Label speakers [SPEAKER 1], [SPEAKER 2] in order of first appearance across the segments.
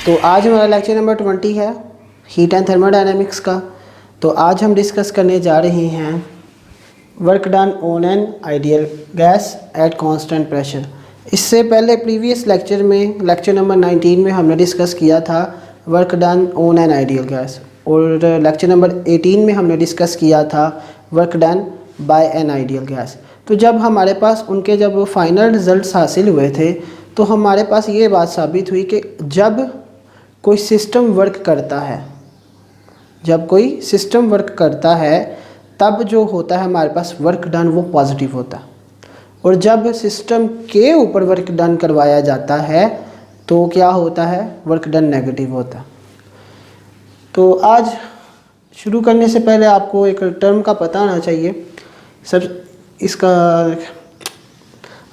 [SPEAKER 1] तो आज हमारा लेक्चर नंबर 20 है हीट एंड थर्मोडायनेमिक्स का। तो आज हम डिस्कस करने जा रहे हैं work done on an ideal gas at constant pressure. इससे पहले प्रीवियस लेक्चर में लेक्चर नंबर 19 में हमने डिस्कस किया था work done on an ideal gas, और लेक्चर नंबर 18 में हमने डिस्कस किया था work done by N ideal gas. तो जब हमारे पास उनके जब फाइनल रिजल्ट्स हासिल हुए थे तो हमारे पास ये बात साबित हुई कि जब कोई सिस्टम वर्क करता है, जब कोई सिस्टम वर्क करता है तब जो होता है हमारे पास वर्क डन वो पॉजिटिव होता है, और जब सिस्टम के ऊपर वर्क डन करवाया जाता है तो क्या होता है, वर्क डन नेगेटिव होता है। तो आज शुरू करने से पहले आपको एक टर्म का पता होना चाहिए, सब इसका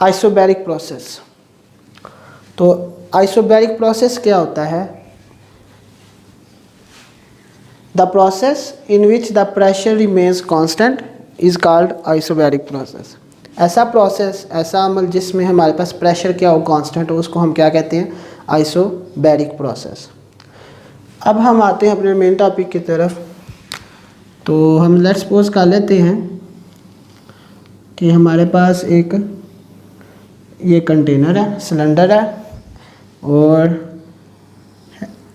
[SPEAKER 1] आइसोबैरिक प्रोसेस। तो आइसोबैरिक प्रोसेस क्या होता है? The process in which the pressure remains constant is called isobaric process. ऐसा प्रोसेस, ऐसा अमल जिसमें हमारे पास प्रेशर क्या हो, कांस्टेंट हो, उसको हम क्या कहते हैं? Isobaric process. अब हम आते हैं अपने मेन टॉपिक की तरफ। तो हम लेट्स सपोज कर लेते हैं कि हमारे पास एक ये कंटेनर है, सिलेंडर है, और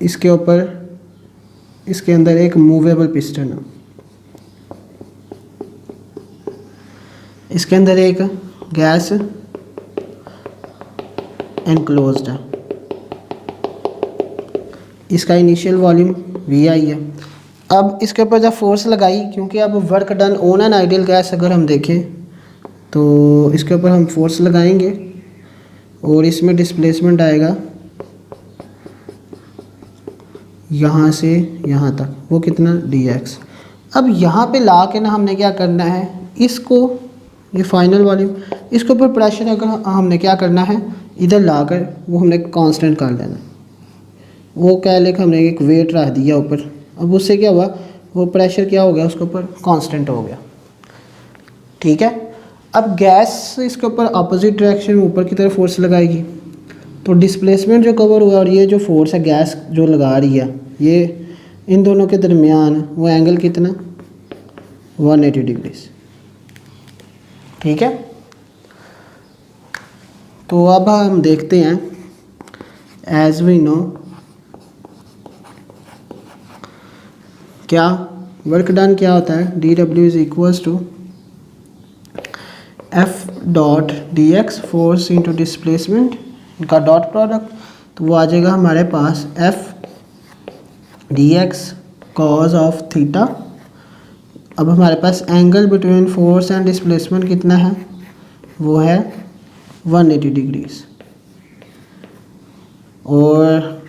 [SPEAKER 1] इसके ऊपर इसके अंदर एक मूवेबल पिस्टन है, इसके अंदर एक गैस एनक्लोज्ड है, इसका इनिशियल वॉल्यूम VI है। अब इसके ऊपर जब फोर्स लगाई, क्योंकि अब work done on an ideal gas अगर हम देखें तो इसके ऊपर हम फोर्स लगाएंगे और इसमें डिस्प्लेसमेंट आएगा यहाँ से यहाँ तक, वो कितना dx। अब यहाँ पे ला के ना हमने क्या करना है, इसको ये फाइनल वॉल्यूम, इसके ऊपर प्रेशर अगर हमने क्या करना है, इधर ला कर वो हमने कांस्टेंट कर लेना। वो कह ले कि हमने एक वेट रख दिया ऊपर, अब उससे क्या हुआ, वो प्रेशर क्या हो गया, उसके ऊपर कांस्टेंट हो गया। ठीक है। अब गैस इसके ऊपर अपोजिट डायरेक्शन में ऊपर की तरफ फोर्स लगाएगी, तो डिस्प्लेसमेंट जो कवर हुआ और ये जो फोर्स है गैस जो लगा रही है, ये इन दोनों के दरमियान वो एंगल कितना, 180 डिग्रीज। ठीक है। तो अब हम देखते हैं, एज वी नो क्या वर्क डन क्या होता है, dW is equals to F dot dx, force into displacement, इनका डॉट प्रोडक्ट, तो वो आ जाएगा हमारे पास F dx cos of theta. अब हमारे पास angle between force and displacement कितना है, वो है 180 डिग्रीज, और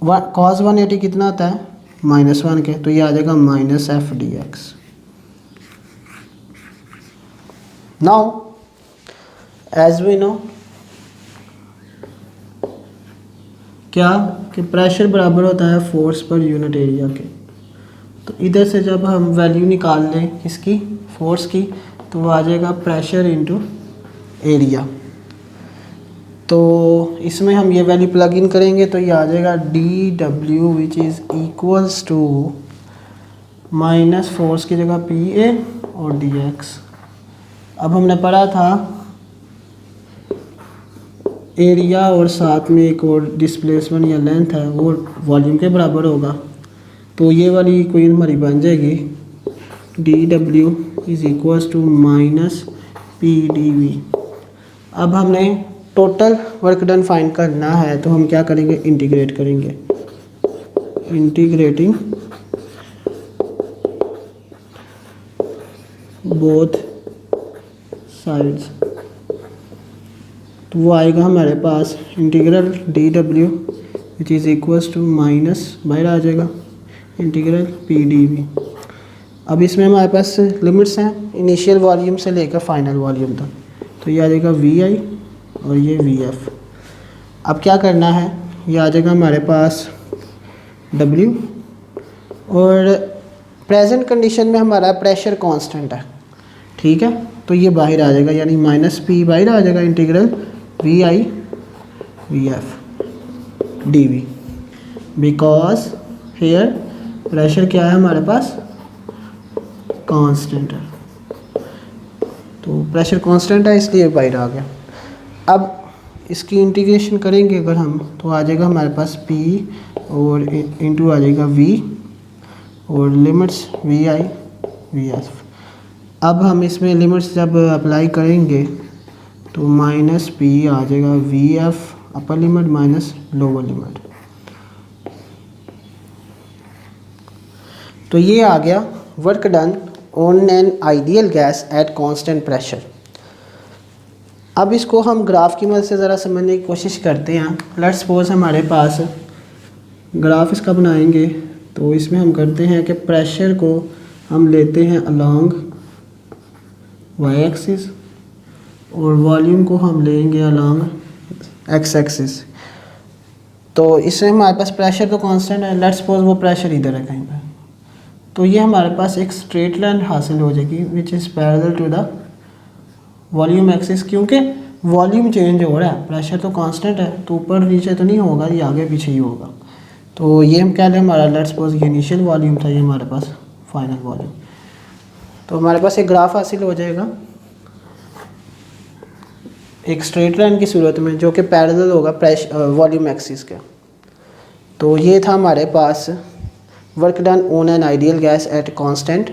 [SPEAKER 1] cos 180 कितना होता है, -1 के, तो ये आ जाएगा -F dx। Now as we know क्या कि प्रेशर बराबर होता है फोर्स पर यूनिट एरिया के। तो इधर से जब हम वैल्यू निकाल लें किसकी, फोर्स की, तो वो आ जाएगा प्रेशर इनटू एरिया। तो इसमें हम ये वैल्यू प्लग इन करेंगे तो ये आ जाएगा dW which is equals to minus force की जगह PA और dx। अब हमने पढ़ा था एरिया और साथ में एक और डिस्प्लेसमेंट या लेंथ है वो वॉल्यूम के बराबर होगा, तो ये वाली इक्वेशन हमारी बन जाएगी dW is equals to minus PdV। अब हमने टोटल वर्क डन फाइंड करना है, तो हम क्या करेंगे, इंटीग्रेट करेंगे, इंटीग्रेटिंग बोथ साइड्स, तो वो आएगा हमारे पास integral dW which is equals to minus, बाहर आ जाएगा, इंटीग्रल PdV। अब इसमें हमारे पास लिमिट्स हैं इनिशियल वॉल्यूम से लेकर फाइनल वॉल्यूम तक, तो ये आ जाएगा VI और ये VF। अब क्या करना है, ये आ जाएगा हमारे पास W, और प्रेजेंट कंडीशन में हमारा प्रेशर कांस्टेंट है। ठीक है, तो ये बाहर आ जाएगा, यानी -P बाहर आ जाएगा, integral VI VF। dV because here pressure क्या है हमारे पास, कांस्टेंट है, तो प्रेशर कांस्टेंट है इसलिए बाहर आ गया। अब इसकी इंटीग्रेशन करेंगे अगर हम, तो आ जाएगा हमारे पास P और इंटू आ जाएगा V और लिमिट्स VI VF। अब हम इसमें लिमिट्स जब अप्लाई करेंगे तो माइनस P आ जाएगा VF upper limit minus lower limit. तो ये आ गया work done on an ideal gas at constant pressure. अब इसको हम ग्राफ की मदद से ज़रा समझने की कोशिश करते हैं। लेट्स सपोज हमारे पास ग्राफ इसका बनाएंगे, तो इसमें हम करते हैं कि प्रेशर को हम लेते हैं अलोंग वाई एक्सिस और वॉल्यूम को हम लेंगे अलोंग एक्स एक्सिस। तो इसमें हमारे पास प्रेशर तो कांस्टेंट है, लेट्स सपोज वो प्रेशर इधर है कहीं पर, तो ये हमारे पास एक स्ट्रेट लाइन हासिल हो जाएगी which is parallel to the volume axis, क्योंकि वॉल्यूम चेंज हो रहा है, प्रेशर तो कांस्टेंट है, तो ऊपर नीचे तो नहीं होगा, ये आगे पीछे ही होगा। तो ये हम कह लें हमारा लेट्स सपोज ये इनिशियल वॉल्यूम था, ये हमारे पास फाइनल वॉल्यूम। तो हमारे पास एक ग्राफ हासिल हो जाएगा एक स्ट्रेट लाइन की सूरत में जो कि पैरेलल होगा प्रेशर वॉल्यूम एक्सिस के। तो ये था हमारे पास work done on an ideal gas at constant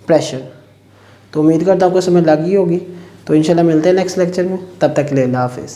[SPEAKER 1] pressure. तो उम्मीद करता हूँ आपको समझ लगी होगी। तो इंशाल्लाह मिलते हैं नेक्स्ट लेक्चर में, तब तक के लिए अल्लाह हाफिज़।